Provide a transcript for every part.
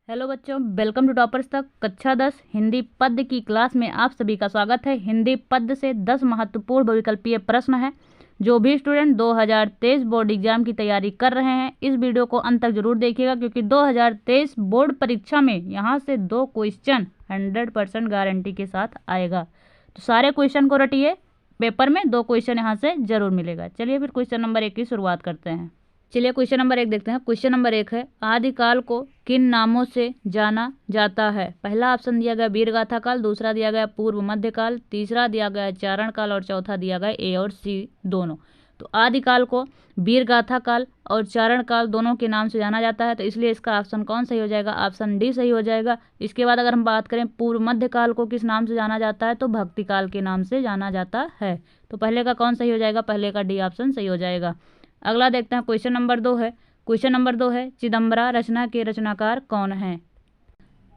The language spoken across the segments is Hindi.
हेलो बच्चों, वेलकम टू टॉपर्स तक कक्षा 10 हिंदी पद्य की क्लास में आप सभी का स्वागत है। हिंदी पद्य से 10 महत्वपूर्ण बहुविकल्पीय प्रश्न हैं। जो भी स्टूडेंट 2023 बोर्ड एग्जाम की तैयारी कर रहे हैं इस वीडियो को अंत तक जरूर देखिएगा, क्योंकि 2023 बोर्ड परीक्षा में यहाँ से 2 क्वेश्चन 100% गारंटी के साथ आएगा। तो सारे क्वेश्चन को रटिए, पेपर में 2 क्वेश्चन यहाँ से जरूर मिलेगा। चलिए फिर क्वेश्चन नंबर 1 की शुरुआत करते हैं। चलिए क्वेश्चन नंबर 1 देखते हैं। क्वेश्चन नंबर 1 है, आदिकाल को किन नामों से जाना जाता है? पहला ऑप्शन दिया गया वीर गाथा काल, दूसरा दिया गया पूर्व मध्यकाल, तीसरा दिया गया चारण काल और चौथा दिया गया ए और सी दोनों। तो आदिकाल को वीर गाथा काल और चारण काल दोनों के नाम से जाना जाता है, तो इसलिए इसका ऑप्शन कौन सही हो जाएगा? ऑप्शन डी सही हो जाएगा। इसके बाद अगर हम बात करें पूर्व मध्यकाल को किस नाम से जाना जाता है, तो भक्ति काल के नाम से जाना जाता है। तो पहले का कौन सही हो जाएगा? पहले का डी ऑप्शन सही हो जाएगा। अगला देखते हैं। क्वेश्चन नंबर 2 है। क्वेश्चन नंबर 2 है, चिदम्बरा रचना के रचनाकार कौन हैं?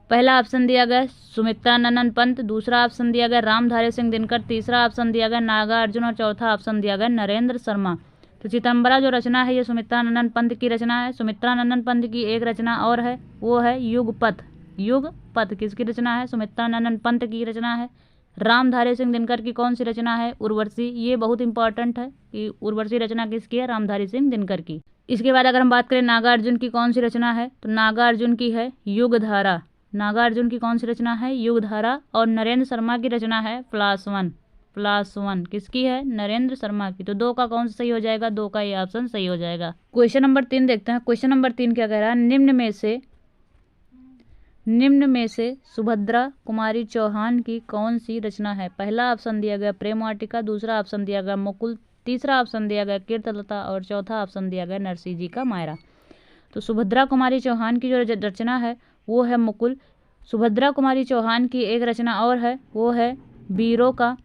पहला ऑप्शन दिया गया सुमित्रानंदन पंत, दूसरा ऑप्शन दिया गया रामधारी सिंह दिनकर, तीसरा ऑप्शन दिया गया नागार्जुन और चौथा ऑप्शन दिया गया नरेंद्र शर्मा। तो चिदम्बरा जो रचना है ये सुमित्रानंदन पंत की रचना है। सुमित्रानंदन पंत की एक रचना और है, वो है युगपथ। युगपथ किसकी रचना है? सुमित्रानंदन पंत की रचना है। रामधारी सिंह दिनकर की कौन सी रचना है? उर्वशी। ये बहुत इंपॉर्टेंट है कि उर्वशी रचना किसकी है? रामधारी सिंह दिनकर की। इसके बाद अगर हम बात करें नागार्जुन की कौन सी रचना है, तो नागार्जुन की है युगधारा। नागार्जुन की कौन सी रचना है? युगधारा। और नरेंद्र शर्मा की रचना है प्लास वन किसकी है? नरेंद्र शर्मा की। तो 2 का कौन सा सही हो जाएगा? 2 का ये ऑप्शन सही हो जाएगा। क्वेश्चन नंबर 3 देखते हैं। क्वेश्चन नंबर 3 क्या कह रहा है? निम्न में से सुभद्रा कुमारी चौहान की कौन सी रचना है? पहला ऑप्शन दिया गया प्रेम वाटिका, दूसरा ऑप्शन दिया गया मुकुल, तीसरा ऑप्शन दिया गया कीर्तलता और चौथा ऑप्शन दिया गया नरसिंह जी का मायरा। तो सुभद्रा कुमारी चौहान की जो रचना है वो है मुकुल। सुभद्रा कुमारी चौहान की एक रचना और है, वो है वीरों का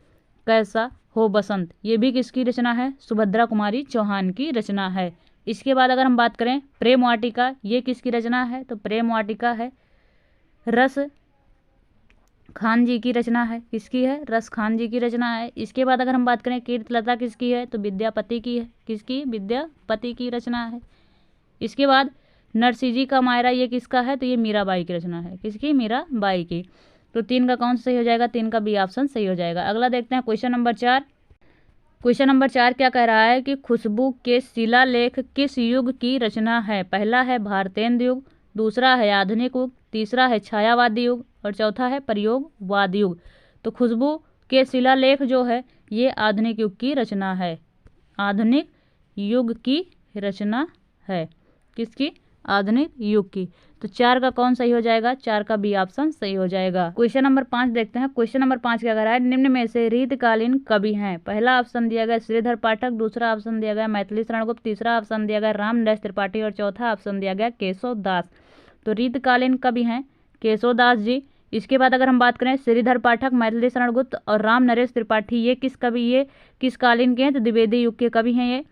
कैसा हो बसंत। ये भी किसकी रचना है? सुभद्रा कुमारी चौहान की रचना है। इसके बाद अगर हम बात करें प्रेम वाटिका, ये किसकी रचना है? तो प्रेम वाटिका है रस खान जी की रचना है। किसकी है? रस खान जी की रचना है। इसके बाद अगर हम बात करें कीर्तलता किसकी है? तो विद्यापति की है। किसकी? विद्यापति की रचना है। इसके बाद नरसिंह जी का मायरा, ये किसका है? तो ये मीराबाई की रचना है। किसकी? मीराबाई की। तो 3 का कौन सा सही हो जाएगा? 3 का बी ऑप्शन सही हो जाएगा। अगला देखते हैं क्वेश्चन नंबर 4। क्वेश्चन नंबर 4 क्या कह रहा है कि खुशबू के शिलालेख किस युग की रचना है? पहला है भारतेंदु युग, दूसरा है आधुनिक युग, तीसरा है छायावादी युग और चौथा है प्रयोगवादी युग। तो खुशबू के शिलालेख जो है ये आधुनिक युग की रचना है। आधुनिक युग की रचना है। किसकी? आधुनिक युग की। तो 4 का कौन सही हो जाएगा? 4 का बी ऑप्शन सही हो जाएगा। क्वेश्चन नंबर 5 देखते हैं। क्वेश्चन नंबर 5 क्या कह रहा है? निम्न में से रीतकालीन कवि हैं। पहला ऑप्शन दिया गया श्रीधर पाठक, दूसरा ऑप्शन दिया गया मैथिली शरण गुप्त, तीसरा ऑप्शन दिया गया रामदास त्रिपाठी और चौथा ऑप्शन दिया गया केशव दास। तो रीतकालीन कवि हैं केशव दास जी। इसके बाद अगर हम बात करें श्रीधर पाठक, मैथिली शरण गुप्त और राम नरेश त्रिपाठी, ये किस कवि, ये किस कालीन के हैं? तो द्विवेदी युग के कवि हैं। ये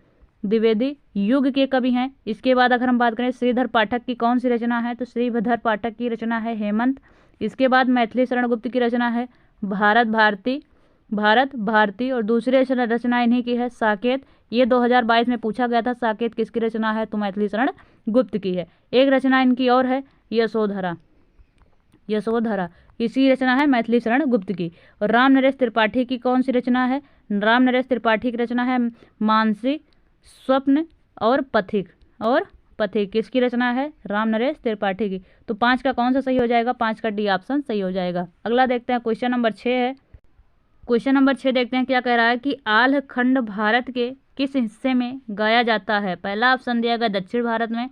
द्विवेदी युग के कवि हैं। इसके बाद अगर हम बात करें श्रीधर पाठक की कौन सी रचना है? तो श्रीधर पाठक की रचना है हेमंत। इसके बाद मैथिली शरण गुप्त की रचना है भारत भारती और दूसरी रचना इन्हीं की है साकेत। ये 2022 में पूछा गया था साकेत किसकी रचना है? तो मैथिली शरण गुप्त की है। एक रचना इनकी और है यशोधरा किसकी रचना है? मैथिली शरण गुप्त की। और राम नरेश त्रिपाठी की कौन सी रचना है? राम नरेश त्रिपाठी की रचना है मानसी, स्वप्न और पथिक किसकी रचना है? राम नरेश त्रिपाठी की। तो 5 का कौन सा सही हो जाएगा? 5 का डी ऑप्शन सही हो जाएगा। अगला देखते हैं क्वेश्चन नंबर 6 है। क्वेश्चन नंबर 6 देखते हैं क्या कह रहा है कि आल्ह खंड भारत के किस हिस्से में गाया जाता है? पहला ऑप्शन दिया गया दक्षिण भारत में,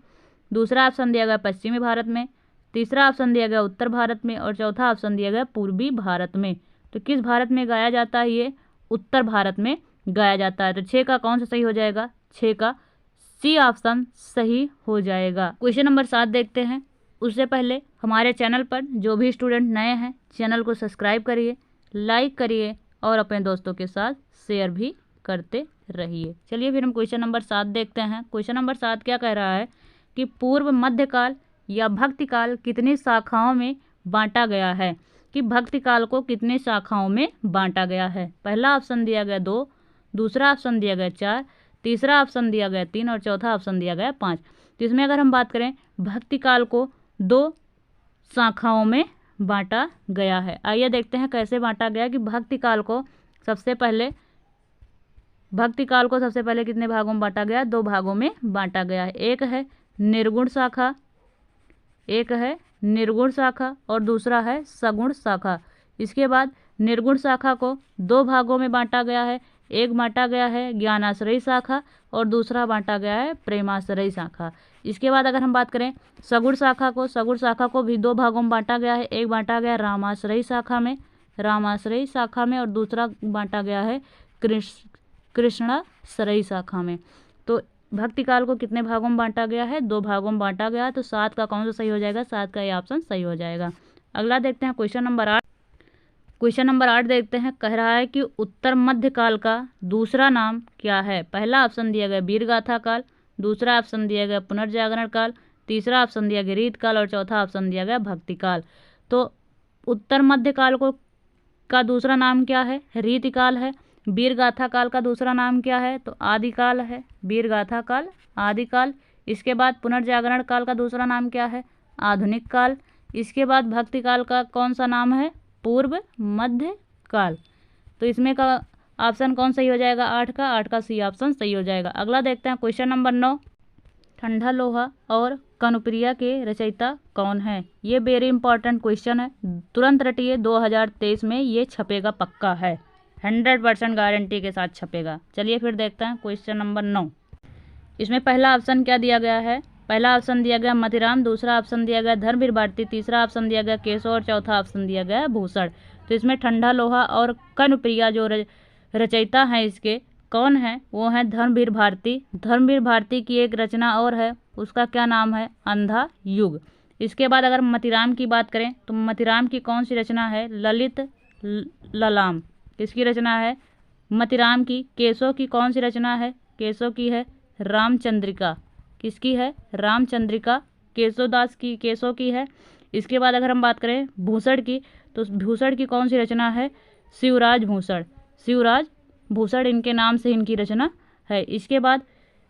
दूसरा ऑप्शन दिया गया पश्चिमी भारत में, तीसरा ऑप्शन दिया गया उत्तर भारत में और चौथा ऑप्शन दिया गया पूर्वी भारत में। तो किस भारत में गाया जाता है? ये उत्तर भारत में गाया जाता है। तो 6 का कौन सा सही हो जाएगा? 6 का सी ऑप्शन सही हो जाएगा। क्वेश्चन नंबर 7 देखते हैं। उससे पहले हमारे चैनल पर जो भी स्टूडेंट नए हैं चैनल को सब्सक्राइब करिए, लाइक करिए और अपने दोस्तों के साथ शेयर भी करते रहिए। चलिए फिर हम क्वेश्चन नंबर 7 देखते हैं। क्वेश्चन नंबर 7 क्या कह रहा है कि पूर्व मध्यकाल या भक्तिकाल कितनी शाखाओं में बांटा गया है? कि भक्तिकाल को कितनी शाखाओं में बांटा गया है? पहला ऑप्शन दिया गया 2, दूसरा ऑप्शन दिया गया 4, तीसरा ऑप्शन दिया गया 3 और चौथा ऑप्शन दिया गया 5। तो इसमें अगर हम बात करें भक्तिकाल को 2 शाखाओं में बांटा गया है। आइए देखते हैं कैसे बांटा गया कि भक्ति काल को सबसे पहले कितने भागों में बांटा गया? 2 भागों में बांटा गया है। एक है निर्गुण शाखा और दूसरा है सगुण शाखा। इसके बाद निर्गुण शाखा को 2 भागों में बांटा गया है। एक बांटा गया है ज्ञानाश्रयी शाखा और दूसरा बांटा गया है प्रेमाश्रयी शाखा। इसके बाद अगर हम बात करें सगुण शाखा को भी 2 भागों में बांटा गया है। एक बांटा गया रामाश्रयी शाखा में और दूसरा बांटा गया है कृष्णाश्रयी शाखा में। तो भक्ति काल को कितने भागों में बांटा गया है? 2 भागों में बांटा गया। तो 7 का कौन सा सही हो जाएगा? 7 का ये ऑप्शन सही हो जाएगा। अगला देखते हैं क्वेश्चन नंबर 8 देखते हैं। कह रहा है कि उत्तर मध्य काल का दूसरा नाम क्या है? पहला ऑप्शन दिया गया वीरगाथा काल, दूसरा ऑप्शन दिया गया पुनर्जागरण काल, तीसरा ऑप्शन दिया गया रीत काल और चौथा ऑप्शन दिया गया भक्ति काल। तो उत्तर मध्य काल का दूसरा नाम क्या है? रीति काल है। वीरगाथा काल का दूसरा नाम क्या है? तो आदिकाल है। वीरगाथा काल आदिकाल। इसके बाद पुनर्जागरण काल का दूसरा नाम क्या है? आधुनिक काल। इसके बाद भक्ति काल का कौन सा नाम है? पूर्व मध्य काल। तो इसमें का ऑप्शन कौन सही हो जाएगा? 8 का सी ऑप्शन सही हो जाएगा। अगला देखते हैं क्वेश्चन नंबर 9। ठंडा लोहा और कनुप्रिया के रचयिता कौन है? ये वेरी इंपॉर्टेंट क्वेश्चन है, तुरंत रटिए। 2023 में ये छपेगा, पक्का है, 100% गारंटी के साथ छपेगा। चलिए फिर देखते हैं क्वेश्चन नंबर 9। इसमें पहला ऑप्शन क्या दिया गया है? पहला ऑप्शन दिया गया मतिराम, दूसरा ऑप्शन दिया गया धर्मवीर भारती, तीसरा ऑप्शन दिया गया केशव और चौथा ऑप्शन दिया गया भूषण। तो इसमें ठंडा लोहा और कनुप्रिया जो रचयिता हैं इसके कौन है? वो है धर्मवीर भारती। धर्मवीर भारती की एक रचना और है, उसका क्या नाम है? अंधा युग। इसके बाद अगर मतिराम की बात करें तो मतिराम की कौन सी रचना है? ललित ललाम। किसकी रचना है? मतिराम की। केशव की कौन सी रचना है? केशव की है रामचंद्रिका। किसकी है? रामचंद्रिका। केशव की है। इसके बाद अगर हम बात करें भूषण की तो भूषण की कौन सी रचना है? शिवराज भूषण इनके नाम से इनकी रचना है। इसके बाद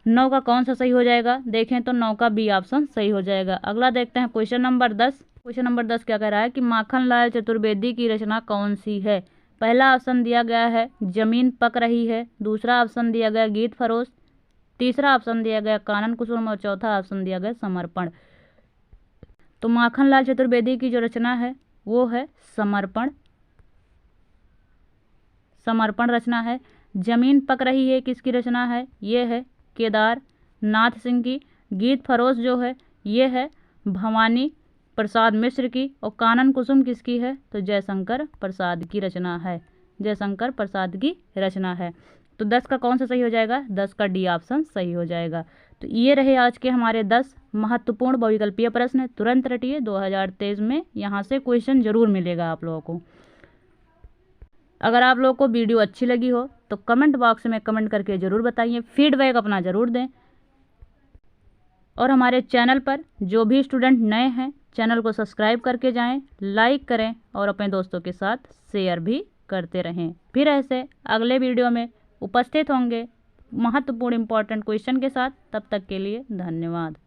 9 का कौन सा सही हो जाएगा? देखें तो 9 का बी ऑप्शन सही हो जाएगा। अगला देखते हैं क्वेश्चन नंबर 10। क्वेश्चन नंबर 10 क्या कह रहा है कि माखनलाल चतुर्वेदी की रचना कौन सी है? पहला ऑप्शन दिया गया है जमीन पक रही है, दूसरा ऑप्शन दिया गया गीत फरोश, तीसरा ऑप्शन दिया गया कानन कुसुम और चौथा ऑप्शन दिया गया समर्पण। तो माखनलाल चतुर्वेदी की जो रचना है वो है समर्पण रचना है। जमीन पक रही है किसकी रचना है? ये है केदार नाथ सिंह की। गीत फरोश जो है ये है भवानी प्रसाद मिश्र की। और कानन कुसुम किसकी है? तो जयशंकर प्रसाद की रचना है। तो 10 का कौन सा सही हो जाएगा? 10 का डी ऑप्शन सही हो जाएगा। तो ये रहे आज के हमारे 10 महत्वपूर्ण बहुविकल्पीय प्रश्न। तुरंत रटिए, 2023 में यहाँ से क्वेश्चन जरूर मिलेगा आप लोगों को। अगर आप लोगों को वीडियो अच्छी लगी हो तो कमेंट बॉक्स में कमेंट करके ज़रूर बताइए, फीडबैक अपना ज़रूर दें। और हमारे चैनल पर जो भी स्टूडेंट नए हैं चैनल को सब्सक्राइब करके जाएं, लाइक करें और अपने दोस्तों के साथ शेयर भी करते रहें। फिर ऐसे अगले वीडियो में उपस्थित होंगे महत्वपूर्ण इंपॉर्टेंट क्वेश्चन के साथ। तब तक के लिए धन्यवाद।